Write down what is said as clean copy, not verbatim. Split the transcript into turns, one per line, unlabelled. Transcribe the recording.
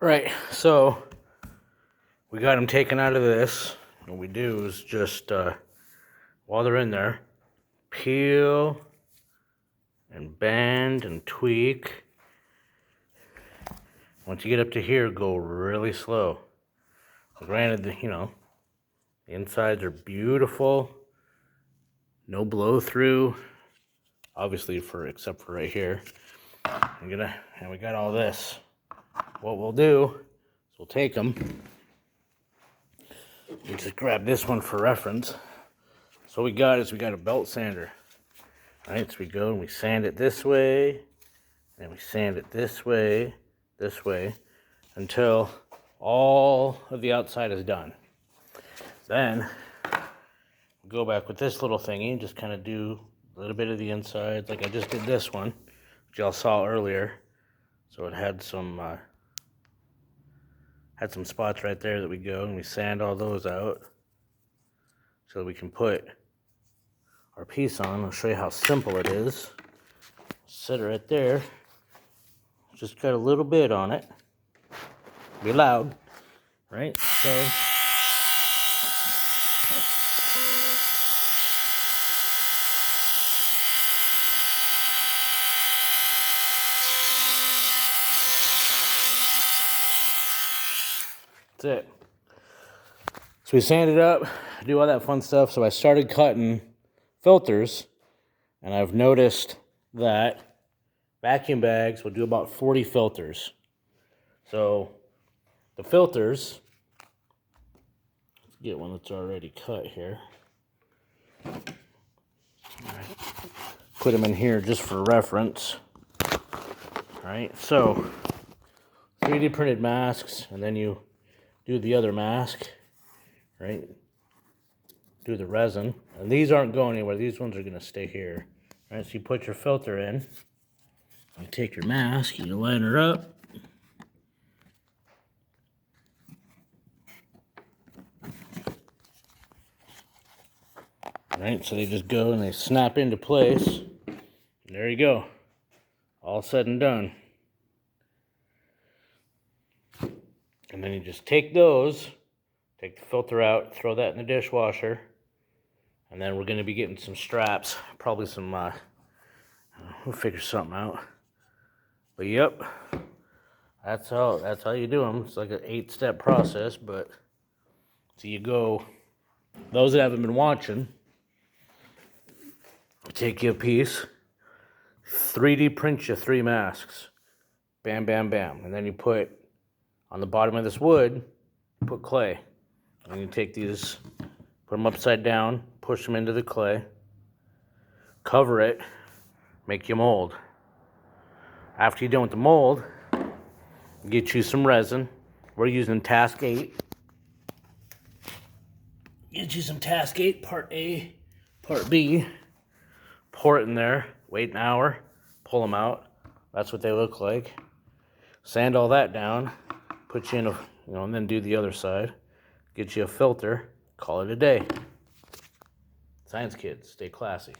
Right, so we got them taken out of this. What we do is just, while they're in there, peel and bend and tweak. Once you get up to here, go really slow. Granted, the insides are beautiful. No blow through, obviously except for right here. And we got all this. What we'll do is we'll take them. We just grab this one for reference. So what we got a belt sander. Right, so we go and we sand it this way, and we sand it this way, until all of the outside is done. Then we go back with this little thingy and just kind of do a little bit of the insides, like I just did this one, which y'all saw earlier. So it had some spots right there that we go and we sand all those out so that we can put our piece on. I'll show you how simple it is. Set it right there. Just got a little bit on it. Be loud, right? So that's it. So we sand it up, do all that fun stuff. So I started cutting filters, and I've noticed that vacuum bags will do about 40 filters. So the filters, let's get one that's already cut here. All right. Put them in here just for reference. All right, so 3D printed masks, and then you do the other mask, right? Do the resin, and these aren't going anywhere. These ones are gonna stay here. All right, so you put your filter in, you take your mask, you line her up. All right, so they just go and they snap into place. And there you go, all said and done. And then you just take those, take the filter out, throw that in the dishwasher, and then we're going to be getting some straps, probably some, we'll figure something out. But yep, that's how you do them. It's like an 8-step process, but so you go, those that haven't been watching, take you a piece, 3D print you 3 masks, bam, bam, bam, and then you put on the bottom of this wood, put clay. And you take these, put them upside down, push them into the clay, cover it, make your mold. After you're done with the mold, get you some resin. We're using Task 8. Get you some Task 8, Part A, Part B. Pour it in there, wait an hour, pull them out. That's what they look like. Sand all that down, put you in a, and then do the other side. Get you a filter, call it a day. Science kids, stay classy.